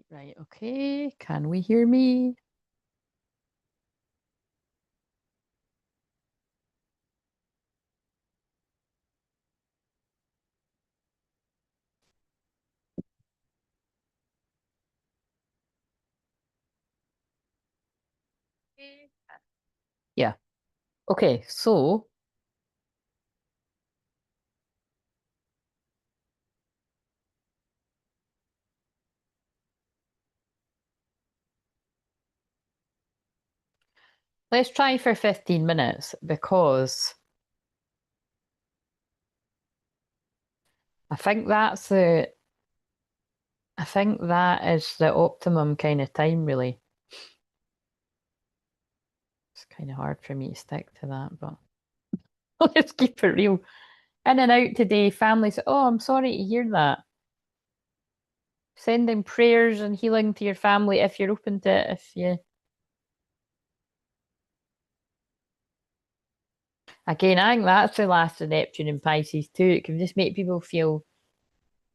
Right, okay. Can we hear me? Yeah. Okay, so let's try for 15 minutes because I think that's the I think that is the optimum kind of time, really. It's kind of hard for me to stick to that, but let's keep it real. In and out today, families. Oh, I'm sorry to hear that. Sending prayers and healing to your family if you're open to it. If you Again, I think that's the last of Neptune and Pisces too. It can just make people feel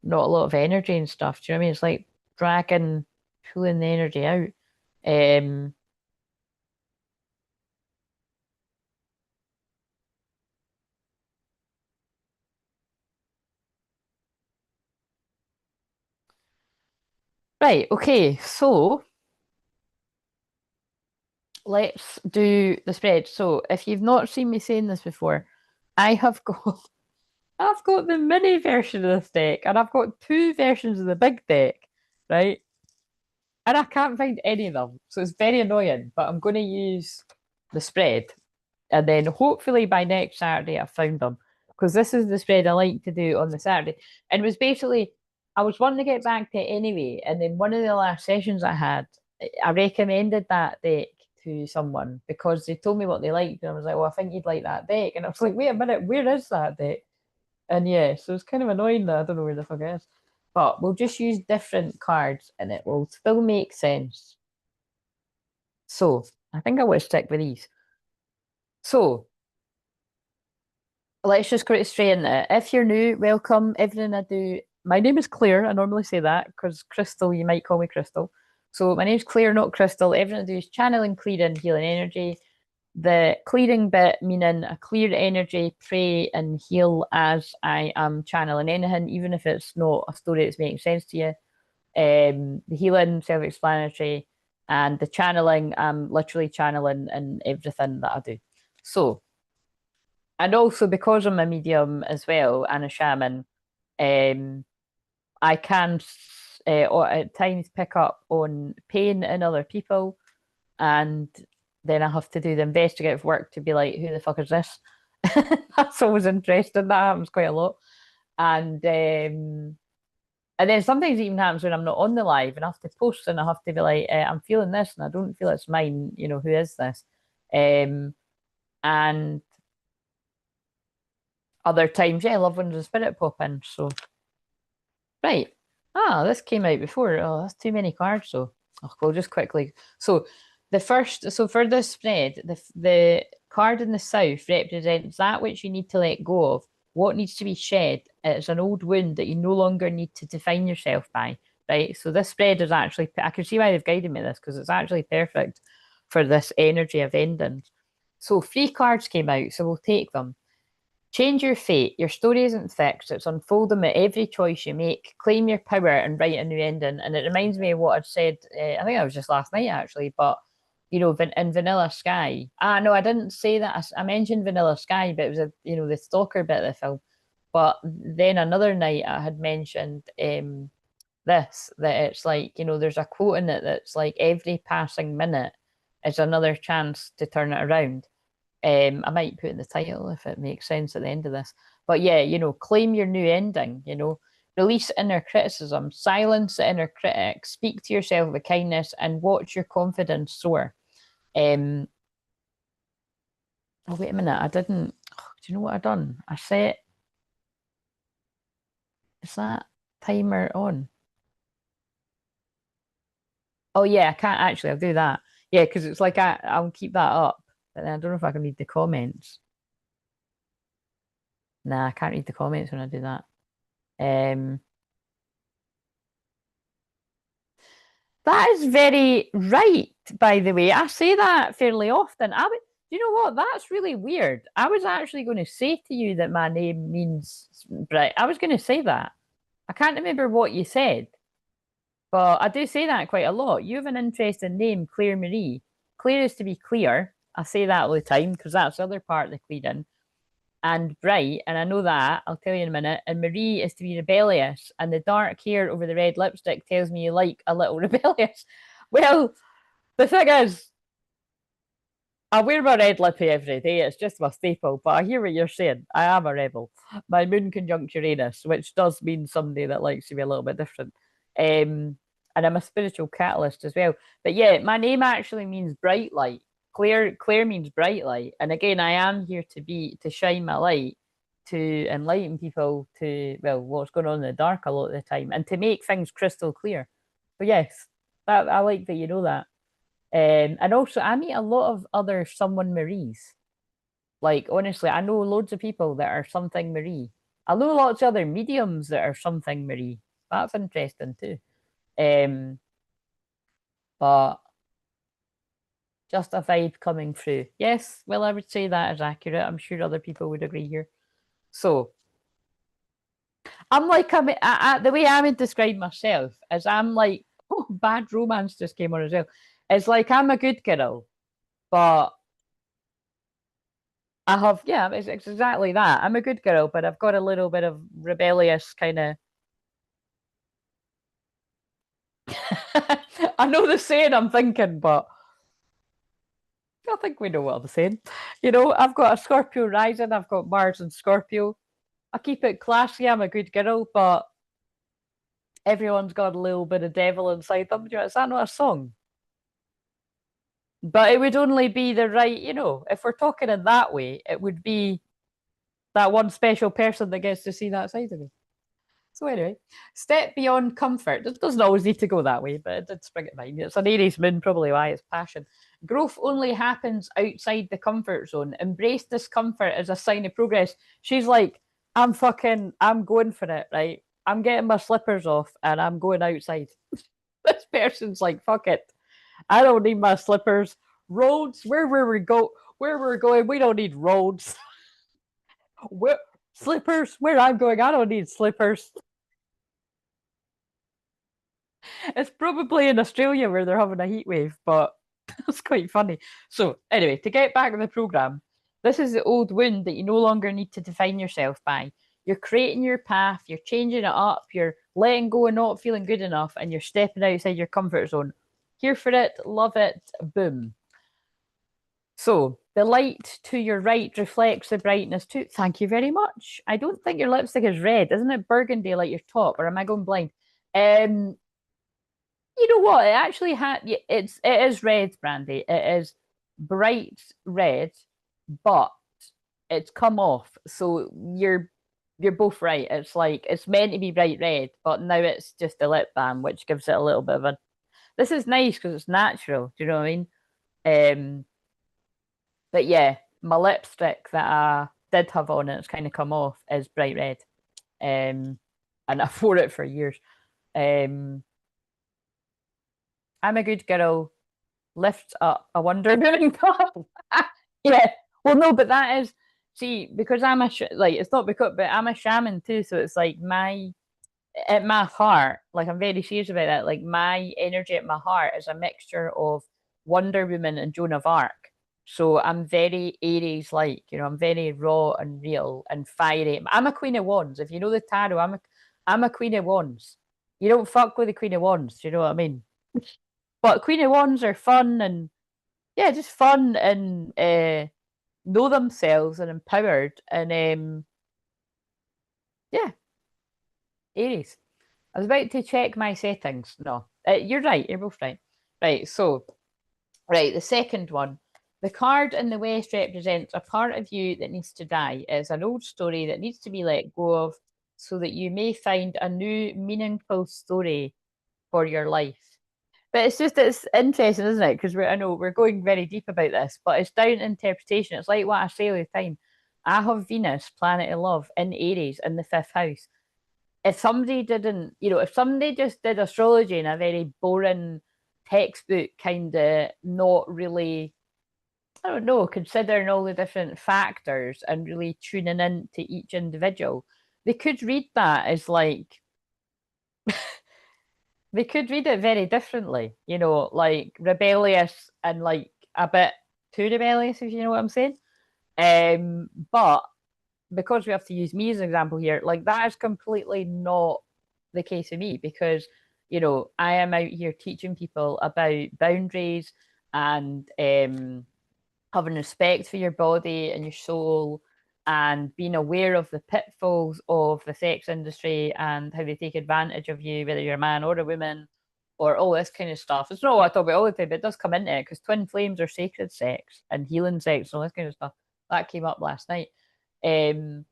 not a lot of energy and stuff. Do you know what I mean? It's like dragging, pulling the energy out. Um, right, okay, so let's do the spread. So if you've not seen me saying this before, I have got I've got the mini version of this deck and I've got two versions of the big deck, right? And I can't find any of them. So it's very annoying, but I'm going to use the spread. And then hopefully by next Saturday, I've found them. Because this is the spread I like to do on the Saturday. And it was basically, I was wanting to get back to it anyway. And then one of the last sessions I had, I recommended that deck to someone because they told me what they liked. And I was like, well, I think you'd like that deck. And I was like, wait a minute, where is that deck? And yeah, so it's kind of annoying that I don't know where the fuck it is. But we'll just use different cards and it will still make sense. So I think I will stick with these. So let's just go straight into it. If you're new, welcome. Everything I do. My name is Claire. I normally say that because Crystal, you might call me Crystal. So my name's Claire, not Crystal. Everything I do is channeling, clearing, healing energy. The clearing bit meaning I clear energy, pray, and heal as I am channeling anything, even if it's not a story that's making sense to you. The healing, self-explanatory, and the channeling, I'm literally channeling in everything that I do. So, and also because I'm a medium as well and a shaman, um, I can or at times pick up on pain in other people, and then I have to do the investigative work to be like, who the fuck is this? That's always interesting. That happens quite a lot, and then sometimes it even happens when I'm not on the live and I have to post and I have to be like, I'm feeling this and I don't feel it's mine. You know, who is this? Um, and other times, yeah, loved ones and spirit pop in. So right. Ah, this came out before. Oh, that's too many cards, so we'll just quickly. So so for this spread, the card in the south represents that which you need to let go of, what needs to be shed. It's an old wound that you no longer need to define yourself by, right? So this spread is actually, I can see why they've guided me this because it's actually perfect for this energy of endings. So three cards came out, so we'll take them. Change your fate. Your story isn't fixed. It's unfolding at every choice you make. Claim your power and write a new ending. And it reminds me of what I'd said. I think that was just last night actually. But you know, in Vanilla Sky. Ah, no, I didn't say that. I mentioned Vanilla Sky, but it was the stalker bit of the film. But then another night I had mentioned this that it's like there's a quote in it that's like every passing minute is another chance to turn it around. I might put in the title if it makes sense at the end of this. But yeah, claim your new ending, release inner criticism, silence the inner critic, speak to yourself with kindness, and watch your confidence soar. Um, oh, wait a minute, I didn't. Do you know what I done? I set, is that timer on? Oh, yeah, I can't actually, I'll do that. Yeah, because it's like I'll keep that up, but then I don't know if I can read the comments. Nah, I can't read the comments when I do that. Um, That is very right, by the way. I say that fairly often. You know what? That's really weird. I was actually going to say to you that my name means bright. I was going to say that. I can't remember what you said, but I do say that quite a lot. You have an interesting name, Claire Marie. Claire is to be clear. I say that all the time because that's the other part of the clearing. And bright, and I know that, I'll tell you in a minute. And Marie is to be rebellious, and the dark hair over the red lipstick tells me you like a little rebellious. Well, the thing is, I wear my red lippy every day. It's just my staple. But I hear what you're saying. I am a rebel. My moon conjunct Uranus, which does mean somebody that likes to be a little bit different. And I'm a spiritual catalyst as well. But yeah, my name actually means bright light. Claire means bright light. And again, I am here to shine my light, to enlighten people to, well, what's going on in the dark a lot of the time, and to make things crystal clear. So yes, I like that you know that. And also, I meet a lot of other someone Maries. Like, honestly, I know loads of people that are something Marie. I know lots of other mediums that are something Marie. That's interesting too. Um, but just a vibe coming through. Yes, well, I would say that is accurate. I'm sure other people would agree here. So, the way I would describe myself is I'm like, oh, bad romance just came on as well. It's like I'm a good girl, but it's exactly that. I'm a good girl, but I've got a little bit of rebellious kind of. I know the saying I'm thinking, but I think we know what I'm saying. You know, I've got a Scorpio rising, I've got Mars and Scorpio. I keep it classy, I'm a good girl, but everyone's got a little bit of devil inside them. Is that not a song? But it would only be the right, if we're talking in that way, it would be that one special person that gets to see that side of me. So anyway, step beyond comfort. It doesn't always need to go that way, but it did spring to mind. It's an Aries moon, probably why it's passion. Growth only happens outside the comfort zone. Embrace discomfort as a sign of progress. She's like, I'm going for it, right? I'm getting my slippers off and I'm going outside. This person's like, fuck it. I don't need my slippers. Roads, where we're going, we don't need roads. Where, slippers, where I'm going, I don't need slippers. It's probably in Australia where they're having a heat wave, but it's quite funny. So, anyway, to get back to the program, this is the old wound that you no longer need to define yourself by. You're creating your path, you're changing it up, you're letting go and not feeling good enough, and you're stepping outside your comfort zone. Here for it, love it, boom. So, the light to your right reflects the brightness too. Thank you very much. I don't think your lipstick is red. Isn't it burgundy like your top, or am I going blind? Um, you know what? It actually had. It is red, Brandy. It is bright red, but it's come off. So you're both right. It's like it's meant to be bright red, but now it's just a lip balm, which gives it a little bit of a. This is nice because it's natural. Do you know what I mean? Um, but yeah, my lipstick that I did have on, and it's kind of come off, is bright red. And I wore it for years. Um, I'm a good girl. Lift up a Wonder Woman cup. Yeah. Well, no, but that is see because I'm like it's not because but I'm a shaman too, so it's like my at my heart, like I'm very serious about that. Like my energy at my heart is a mixture of Wonder Woman and Joan of Arc. So I'm very Aries like, I'm very raw and real and fiery. I'm a Queen of Wands. If you know the tarot, I'm a Queen of Wands. You don't fuck with the Queen of Wands, do you know what I mean? But Queen of Wands are fun and yeah, just fun and know themselves and empowered and yeah, Aries. I was about to check my settings. No, you're right. You're both right. Right. So, right, the second one. The card in the West represents a part of you that needs to die. It's an old story that needs to be let go of so that you may find a new, meaningful story for your life. But it's interesting, isn't it? Because I know we're going very deep about this, but it's down to interpretation. It's like what I say all the time. I have Venus, planet of love, in Aries in the fifth house. If somebody didn't, if somebody just did astrology in a very boring, textbook kind of not really, I don't know, considering all the different factors and really tuning in to each individual. They could read that as like, they could read it very differently, you know, like rebellious and like a bit too rebellious, if you know what I'm saying. But because we have to use me as an example here, like that is completely not the case for me because, you know, I am out here teaching people about boundaries and having respect for your body and your soul and being aware of the pitfalls of the sex industry and how they take advantage of you, whether you're a man or a woman, or all this kind of stuff. It's not what I talk about all the time, but it does come into it because twin flames are sacred sex and healing sex and all this kind of stuff. That came up last night. Um,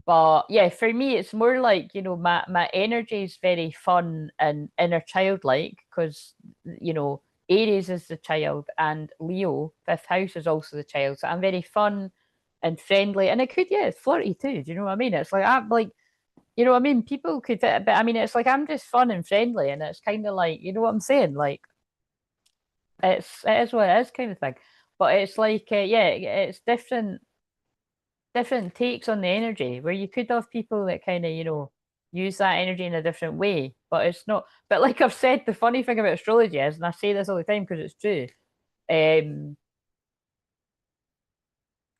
but yeah, for me, it's more like, you know, my energy is very fun and inner childlike because, you know, Aries is the child and Leo, fifth house, is also the child. So I'm very fun and friendly. And it could, yeah, it's flirty too. Do you know what I mean? It's like, I'm like, you know what I mean? People could, but I mean, it's like I'm just fun and friendly. And it's kind of like, you know what I'm saying? Like, it is what it is kind of thing. But it's like, yeah, it's different takes on the energy where you could have people that kind of, you know, use that energy in a different way, but it's not. But like I've said, the funny thing about astrology is, and I say this all the time because it's true, um,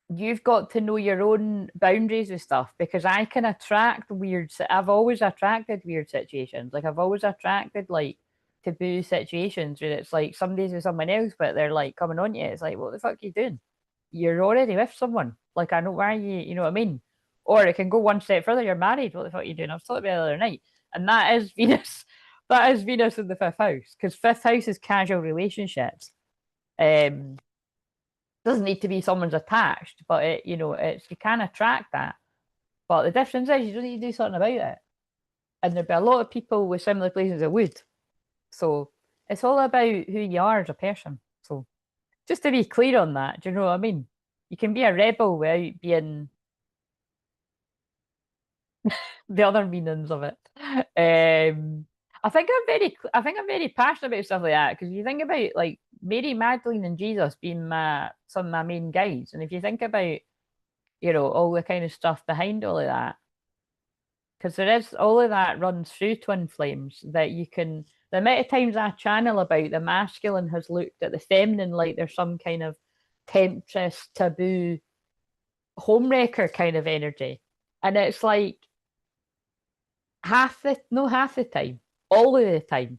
you've got to know your own boundaries with stuff because I can attract weird. I've always attracted weird situations. Like I've always attracted like taboo situations where it's like somebody's with someone else, but they're like coming on you. It's like, what the fuck are you doing? You're already with someone. Like I know why you know what I mean? Or it can go one step further, you're married. What the fuck are you doing? I was talking about the other night. And that is Venus. That is Venus in the fifth house. Because fifth house is casual relationships. Um doesn't need to be someone's attached, but it, you know, it's you can attract that. But the difference is you don't need to do something about it. And there'd be a lot of people with similar places that would. So it's all about who you are as a person. So just to be clear on that, do you know what I mean? You can be a rebel without being the other meanings of it. I think I'm very passionate about stuff like that because you think about like Mary Magdalene and Jesus being some of my main guides, and if you think about, you know, all the kind of stuff behind all of that, because there is all of that runs through twin flames that you can. The amount of times I channel about the masculine has looked at the feminine like there's some kind of temptress, taboo, homewrecker kind of energy, and it's like half the time, all of the time,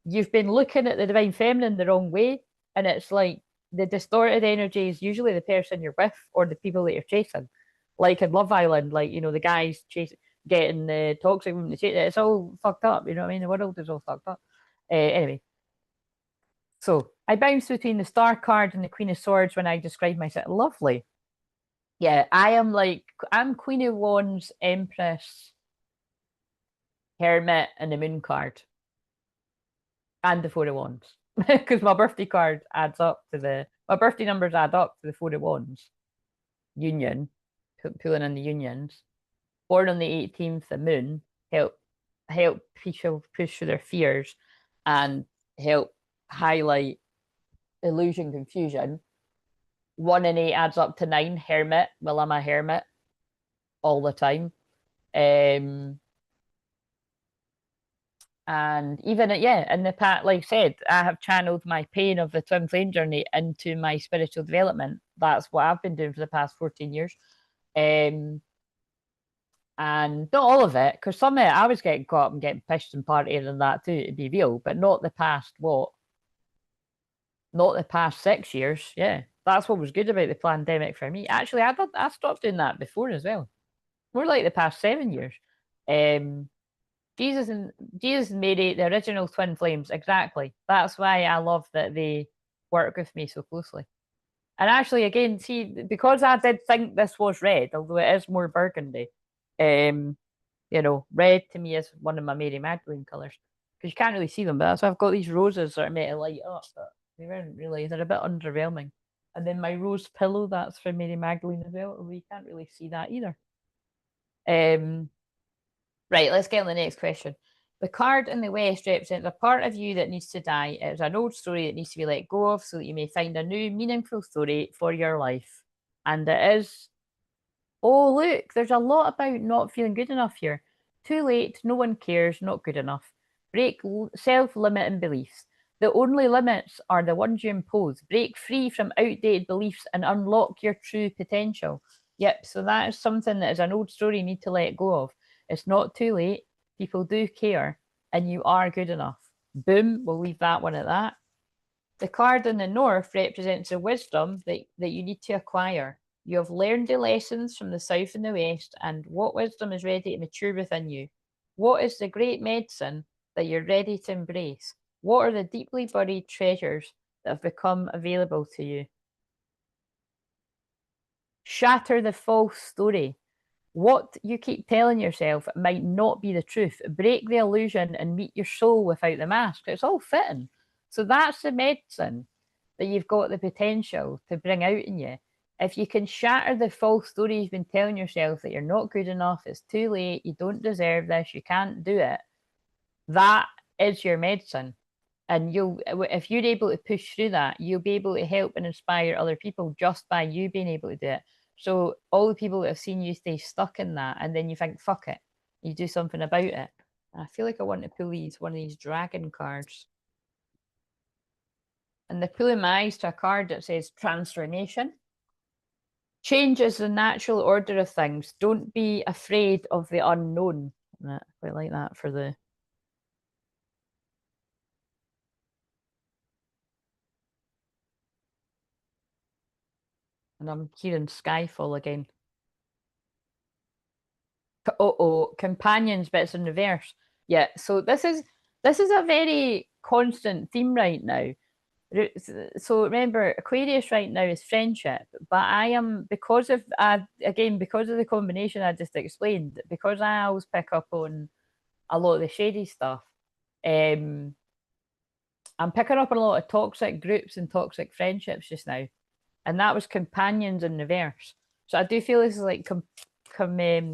you've been looking at the divine feminine the wrong way, and it's like the distorted energy is usually the person you're with or the people that you're chasing. Like in Love Island, like, you know, the guys chasing, getting the toxic women to chase, it's all fucked up. You know what I mean? The world is all fucked up. Anyway, so I bounce between the Star card and the Queen of Swords when I describe myself. Lovely. Yeah, I am like, I'm Queen of Wands, Empress, Hermit, and the Moon card, and the Four of Wands. Because my birthday card adds up to my birthday numbers add up to the Four of Wands union, pulling in the unions. Born on the 18th, the moon, help people push through their fears and help highlight illusion confusion. 1 and 8 adds up to 9, hermit. Well, I'm a hermit all the time. And even yeah, in the past, like I said, I have channeled my pain of the twin flame journey into my spiritual development. That's what I've been doing for the past 14 years. And not all of it, because some of it I was getting caught up and getting pissed and partying and that too, to be real, but not the past not the past 6 years. Yeah. That's what was good about the pandemic for me. Actually, I stopped doing that before as well. More like the past 7 years. Um Jesus and Mary, the original twin flames, exactly. That's why I love that they work with me so closely. And actually, again, see, because I did think this was red, although it is more burgundy, you know, red to me is one of my Mary Magdalene colours. Because you can't really see them, but that's why I've got these roses that are meant to light up, but they weren't really, they're a bit underwhelming. And then my rose pillow, that's from Mary Magdalene as well, although you can't really see that either. Right, let's get on the next question. The card in the West represents a part of you that needs to die. It is an old story that needs to be let go of so that you may find a new, meaningful story for your life. And it is. Oh, look, there's a lot about not feeling good enough here. Too late, no one cares, not good enough. Break self limiting beliefs. The only limits are the ones you impose. Break free from outdated beliefs and unlock your true potential. Yep, so that is something that is an old story you need to let go of. It's not too late. People do care, and you are good enough. Boom, we'll leave that one at that. The card in the north represents the wisdom that you need to acquire. You have learned the lessons from the south and the west, and what wisdom is ready to mature within you? What is the great medicine that you're ready to embrace? What are the deeply buried treasures that have become available to you? Shatter the false story. What you keep telling yourself might not be the truth. Break the illusion and meet your soul without the mask. It's all fitting. So that's the medicine that you've got the potential to bring out in you. If you can shatter the false story you've been telling yourself that you're not good enough, it's too late, you don't deserve this, you can't do it, that is your medicine. And if you're able to push through that, you'll be able to help and inspire other people just by you being able to do it. So all the people that have seen you stay stuck in that, and then you think, fuck it, you do something about it. I feel like I want to pull one of these dragon cards. And they're pulling my eyes to a card that says transformation. Change is the natural order of things. Don't be afraid of the unknown. I quite like that for the. And I'm hearing Skyfall again. Oh, companions, but it's in reverse. Yeah, so this is a very constant theme right now. So remember, Aquarius right now is friendship, but I am because of again because of the combination I just explained, because I always pick up on a lot of the shady stuff. Um, I'm picking up on a lot of toxic groups and toxic friendships just now, and that was companions in reverse. So I do feel this is like oh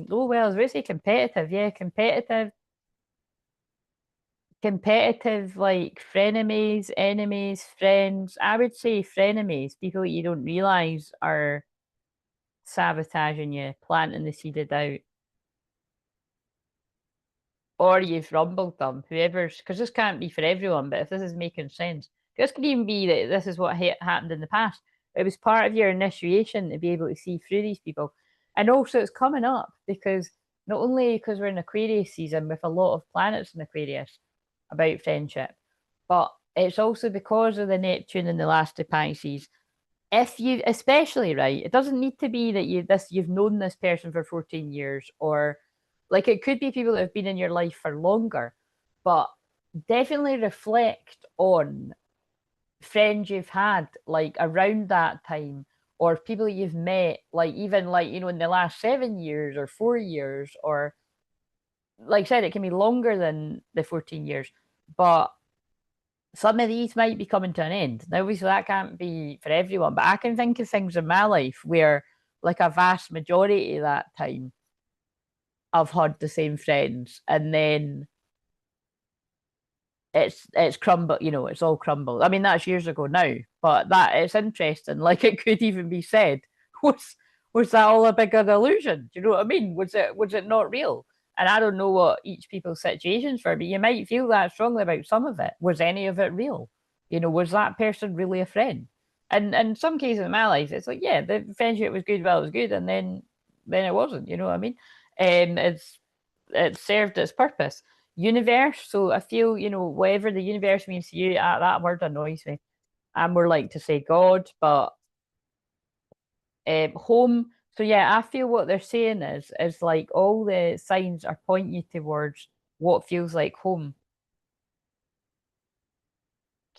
well, I was going to say competitive, yeah, competitive like frenemies, enemies, friends. I would say frenemies, people that you don't realize are sabotaging you, planting the seed of doubt, or you've rumbled them, whoever's, because this can't be for everyone, but if this is making sense, this could even be that this is what happened in the past. It was part of your initiation to be able to see through these people. And also, it's coming up because not only because we're in Aquarius season with a lot of planets in Aquarius about friendship, but it's also because of the Neptune in the last of Pisces. If you, especially right, it doesn't need to be that you've known this person for 14 years, or like it could be people that have been in your life for longer, but definitely reflect on friends you've had like around that time, or people you've met like even like in the last 7 years or 4 years, or like I said, it can be longer than the 14 years, but some of these might be coming to an end. Now, obviously, that can't be for everyone, but I can think of things in my life where, like, a vast majority of that time, I've had the same friends, and then it's crumbled. It's all crumbled. I mean, that's years ago now, but that it's interesting. Like, it could even be said, was was that all a big illusion? Do you know what I mean? Was it not real? And I don't know what each people's situations were, but you might feel that strongly about some of it. Was any of it real? Was that person really a friend? And in some cases in my life, it's like, yeah, the friendship was good while it was good, and then it wasn't. You know what I mean? It served its purpose. Universe. So I feel, whatever the universe means to you, that word annoys me. I'm more like to say God, but home. So yeah, I feel what they're saying is like all the signs are pointing you towards what feels like home.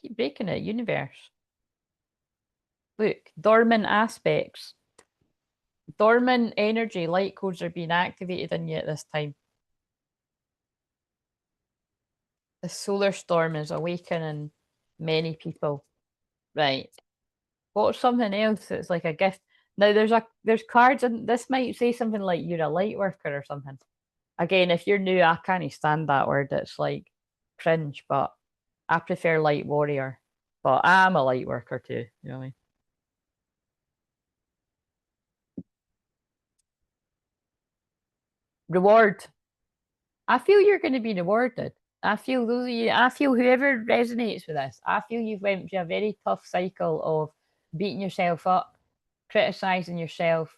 Keep breaking it, universe. Look, dormant aspects. Dormant energy, light codes are being activated in you at this time. The solar storm is awakening many people. Right. What's something else that's like a gift? Now there's cards, and this might say something like you're a light worker or something. Again, if you're new, I can't stand that word. It's like cringe, but I prefer light warrior. But I'm a light worker too. You know what I mean? Reward. I feel you're going to be rewarded. I feel those of you, I feel whoever resonates with this, I feel you've went through a very tough cycle of beating yourself up, criticizing yourself,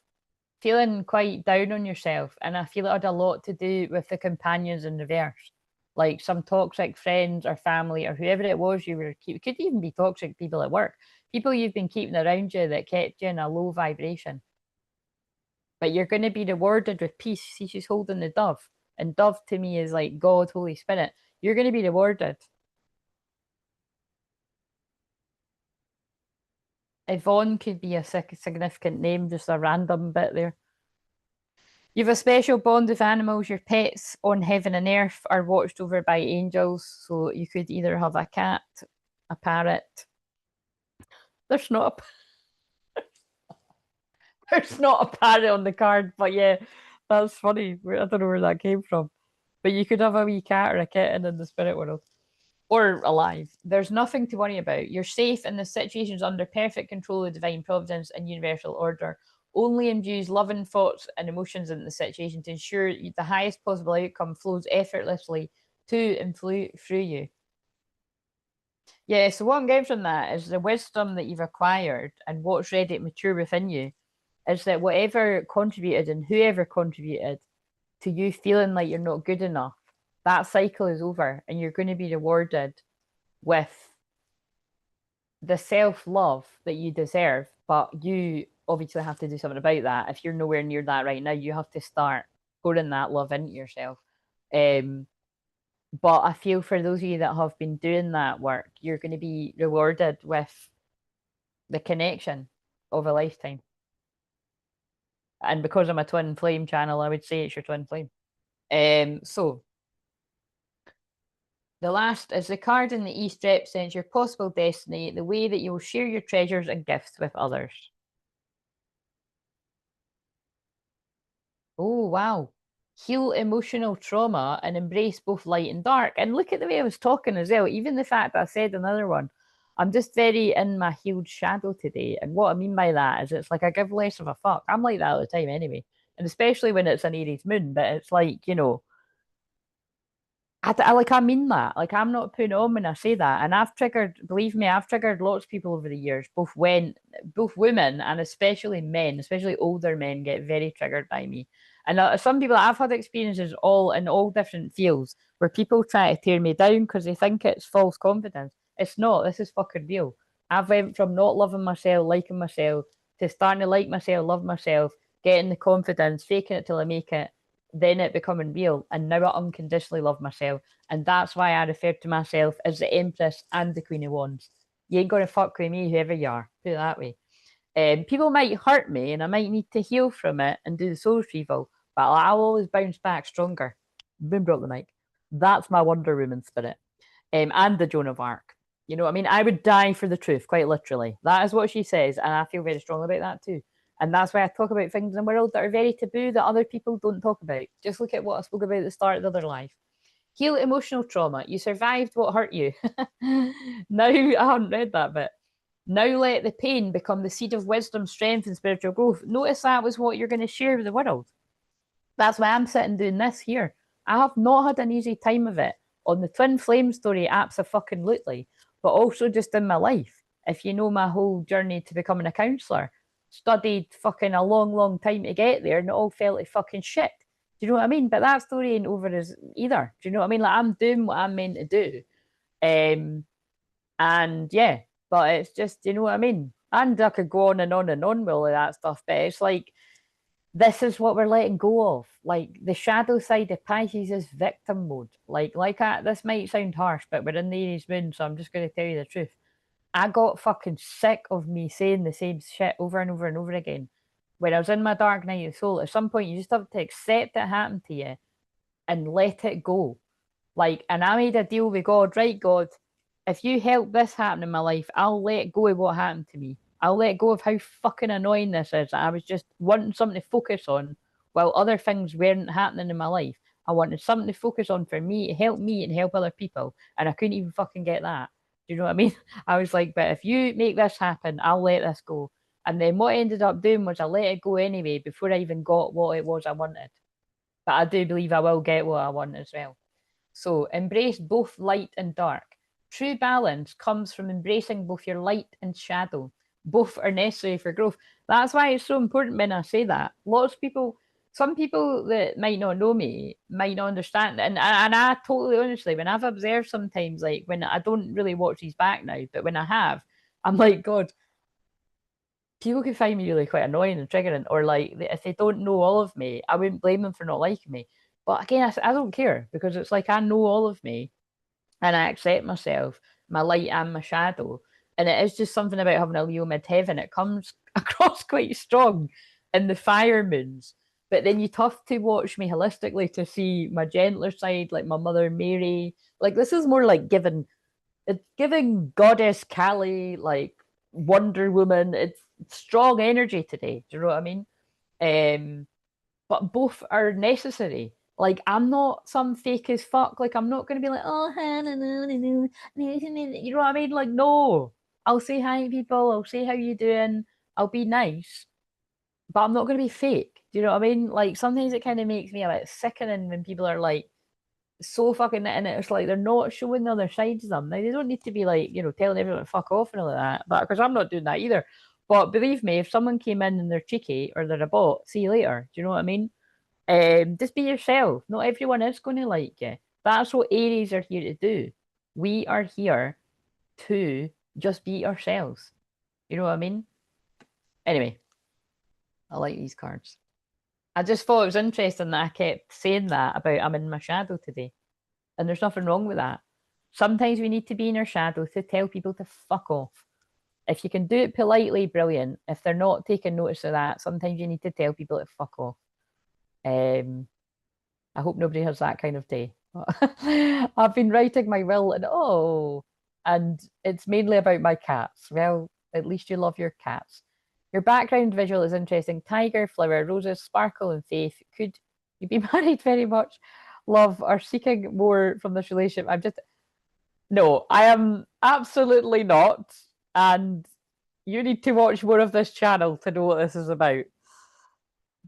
feeling quite down on yourself. And I feel it had a lot to do with the companions in reverse. Like some toxic friends or family or whoever it was you were keeping, could even be toxic people at work, people you've been keeping around you that kept you in a low vibration. But you're going to be rewarded with peace. See, she's holding the dove. And dove to me is like God, Holy Spirit. You're going to be rewarded. Yvonne could be a significant name, just a random bit there. You have a special bond with animals. Your pets on heaven and earth are watched over by angels. So you could either have a cat, a parrot. There's not a, there's not a parrot on the card, but yeah, that's funny. I don't know where that came from. But you could have a wee cat or a kitten in the spirit world. Or alive. There's nothing to worry about. You're safe and the situation's under perfect control of divine providence and universal order. Only imbues loving thoughts and emotions into the situation to ensure the highest possible outcome flows effortlessly to and through you. Yeah, so what I'm getting from that is the wisdom that you've acquired and what's ready to mature within you is that whatever contributed and whoever contributed to you feeling like you're not good enough, that cycle is over and you're going to be rewarded with the self love that you deserve. But you obviously have to do something about that. If you're nowhere near that right now, you have to start pouring that love into yourself. Um, but I feel for those of you that have been doing that work, you're going to be rewarded with the connection of a lifetime. And because I'm a twin flame channel, I would say it's your twin flame. So the last is the card in the East represents your possible destiny, the way that you will share your treasures and gifts with others. Oh, wow. Heal emotional trauma and embrace both light and dark. And look at the way I was talking as well. Even the fact that I said another one, I'm just very in my healed shadow today. And what I mean by that is it's like I give less of a fuck. I'm like that all the time anyway. And especially when it's an Aries moon, but it's like, you know, I mean that. Like, I'm not putting on when I say that. And I've triggered, believe me, I've triggered lots of people over the years, both women and especially men, especially older men, get very triggered by me. And some people, I've had experiences all in all different fields where people try to tear me down because they think it's false confidence. It's not. This is fucking real. I've went from not loving myself, liking myself, to starting to like myself, love myself, getting the confidence, faking it till I make it, then it becoming real. And now I unconditionally love myself. And that's why I refer to myself as the Empress and the Queen of Wands. You ain't going to fuck with me, whoever you are. Put it that way. People might hurt me and I might need to heal from it and do the soul retrieval, but I'll always bounce back stronger. Boom, drop the mic. That's my Wonder Woman spirit. And the Joan of Arc. You know what I mean? I would die for the truth, quite literally. That is what she says, and I feel very strongly about that too. And that's why I talk about things in the world that are very taboo that other people don't talk about. Just look at what I spoke about at the start of the other life. Heal emotional trauma. You survived what hurt you. Now, I haven't read that bit. Now let the pain become the seed of wisdom, strength, and spiritual growth. Notice that was what you're going to share with the world. That's why I'm sitting doing this here. I have not had an easy time of it on the twin flame story, absolutely, but also just in my life. If you know my whole journey to becoming a counsellor, studied fucking a long, long time to get there, and it all felt like fucking shit. Do you know what I mean? But that story ain't over as either. Do you know what I mean? Like, I'm doing what I'm meant to do. And yeah, but it's just, you know what I mean? And I could go on and on and on with all of that stuff, but it's like, this is what we're letting go of. Like, the shadow side of Pisces is victim mode. This might sound harsh, but we're in the Aries moon, so I'm just going to tell you the truth. I got fucking sick of me saying the same shit over and over and over again. When I was in my dark night of the soul, at some point you just have to accept it happened to you and let it go. Like, and I made a deal with God, right, God, if you help this happen in my life, I'll let go of what happened to me. I'll let go of how fucking annoying this is. I was just wanting something to focus on while other things weren't happening in my life. I wanted something to focus on for me, to help me and help other people. And I couldn't even fucking get that. Do you know what I mean? I was like, but if you make this happen, I'll let this go. And then what I ended up doing was I let it go anyway before I even got what it was I wanted. But I do believe I will get what I want as well. So embrace both light and dark. True balance comes from embracing both your light and shadow. Both are necessary for growth. That's why it's so important when I say that. Lots of people, some people that might not know me might not understand. And I totally honestly, when I've observed sometimes, like when I don't really watch these back now, but when I have, I'm like, God, people can find me really quite annoying and triggering, or like if they don't know all of me, I wouldn't blame them for not liking me. But again, I don't care because it's like I know all of me and I accept myself, my light and my shadow. And it is just something about having a Leo midheaven. It comes across quite strong in the fire moons. But then you tough to watch me holistically to see my gentler side, like my mother Mary. Like this is more like it's giving goddess Kali, like Wonder Woman. It's strong energy today. Do you know what I mean? But both are necessary. Like I'm not some fake as fuck. Like I'm not gonna be like, oh, you know what I mean? Like no, I'll say hi to people. I'll say how you doing. I'll be nice, but I'm not gonna be fake. Do you know what I mean? Like sometimes it kind of makes me a bit sickening when people are like so fucking and it's like they're not showing the other sides of them. Now they don't need to be like, telling everyone to fuck off and all of that. But because I'm not doing that either. But believe me, if someone came in and they're cheeky or they're a bot, see you later. Do you know what I mean? Just be yourself. Not everyone is going to like you. That's what Aries are here to do. We are here to just be ourselves. You know what I mean? Anyway, I like these cards. I just thought it was interesting that I kept saying that about I'm in my shadow today. And there's nothing wrong with that. Sometimes we need to be in our shadow to tell people to fuck off. If you can do it politely, brilliant. If they're not taking notice of that, sometimes you need to tell people to fuck off. I hope nobody has that kind of day. I've been writing my will and it's mainly about my cats. Well, at least you love your cats. Your background visual is interesting. Tiger, flower, roses, sparkle, and faith. Could you be married very much? Love or seeking more from this relationship? No, I am absolutely not. And you need to watch more of this channel to know what this is about.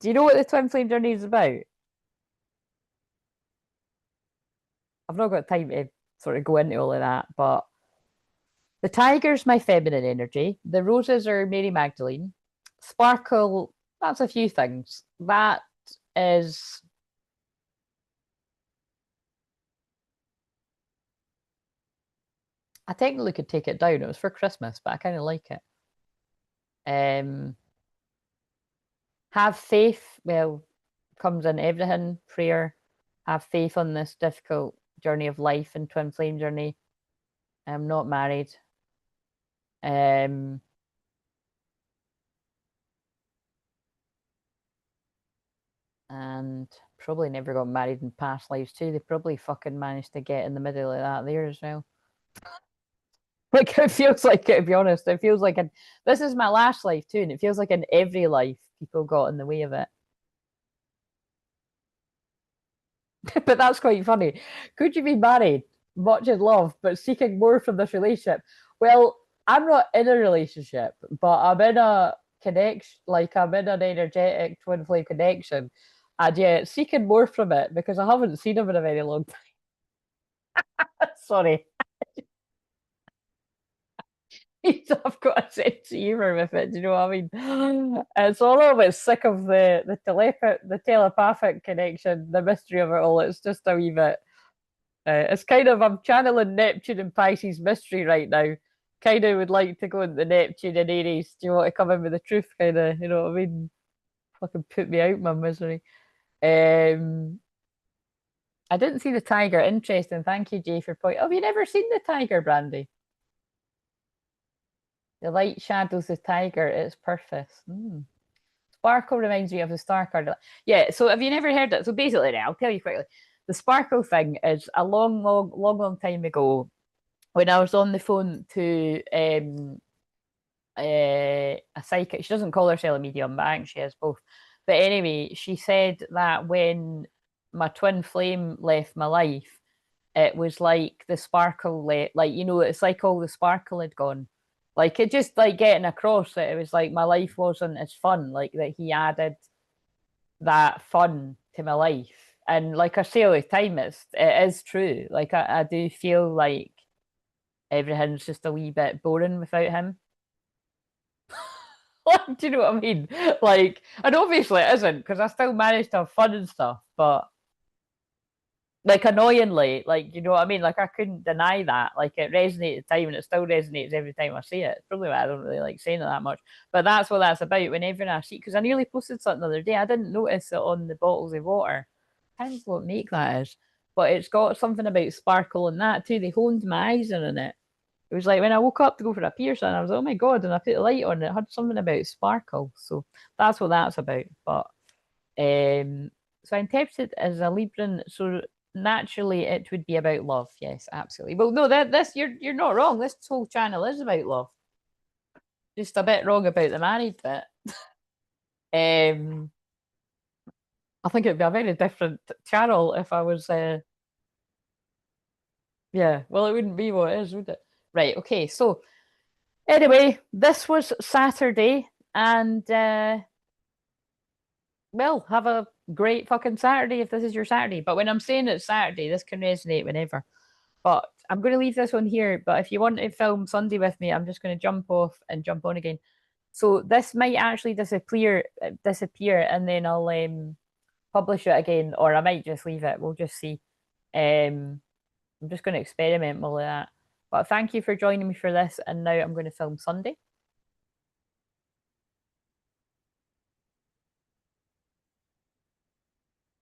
Do you know what the twin flame journey is about? I've not got time to sort of go into all of that, but the tiger's my feminine energy. The roses are Mary Magdalene. Sparkle, that's a few things. That is I technically could take it down. It was for Christmas, but I kind of like it. Have faith. Well, comes in everything. Prayer. Have faith on this difficult journey of life and twin flame journey. I'm not married. And probably never got married in past lives too. They probably fucking managed to get in the middle of that there as well. Like it feels like it, to be honest. It feels like this is my last life too, and it feels like in every life people got in the way of it. But that's quite funny. Could you be married, much in love, but seeking more from this relationship? Well, I'm not in a relationship, but I'm in a connection, like I'm in an energetic twin flame connection. And yeah, seeking more from it because I haven't seen him in a very long time. Sorry. I've got a sense of humor with it. Do you know what I mean? It's a little bit sick of the telepathic connection, the mystery of it all. It's just a wee bit. It's kind of I'm channeling Neptune and Pisces mystery right now. Kind of would like to go into Neptune and Aries. Do you want to come in with the truth? Kind of, you know what I mean? Fucking put me out my misery. Um, I didn't see the tiger. Interesting. Thank you, Jay, for point. Have you never seen the tiger, Brandy? The light shadows the tiger. It's perfect. Sparkle reminds me of the star card. Yeah, so have you never heard it? So basically, I'll tell you quickly. The sparkle thing is a long time ago when I was on the phone to a psychic. She doesn't call herself a medium, but I think she is both. But anyway, she said that when my twin flame left my life, it was like the sparkle like, you know, it's like all the sparkle had gone. Like it just like getting across that it was like my life wasn't as fun, like that he added that fun to my life. And like I say all the time, it is true. Like I do feel like everything's just a wee bit boring without him. Like, do you know what I mean? Like, and obviously it isn't because I still manage to have fun and stuff, but like annoyingly, like, you know what I mean? Like I couldn't deny that. Like it resonated at the time and it still resonates every time I see it. It's probably why I don't really like saying it that much. But that's what that's about. Whenever I see, because I nearly posted something the other day, I didn't notice it on the bottles of water. I don't know what make that is, but it's got something about sparkle and that too. They honed my eyes in on it. It was like when I woke up to go for a piercing, I was like, oh my God, and I put the light on, it had something about sparkle. So that's what that's about. But so I interpreted as a Libran, so naturally it would be about love. Yes, absolutely. Well, no, that this you're not wrong. This whole channel is about love. Just a bit wrong about the married bit. Um I think it'd be a very different channel if I was yeah, well it wouldn't be what it is, would it? Right, okay, so anyway, this was Saturday, and well, have a great fucking Saturday if this is your Saturday. But when I'm saying it's Saturday, this can resonate whenever. But I'm going to leave this one here. But if you want to film Sunday with me, I'm just going to jump off and jump on again. So this might actually disappear, and then I'll publish it again, or I might just leave it. We'll just see. I'm just going to experiment with that. But thank you for joining me for this, and now I'm going to film Sunday.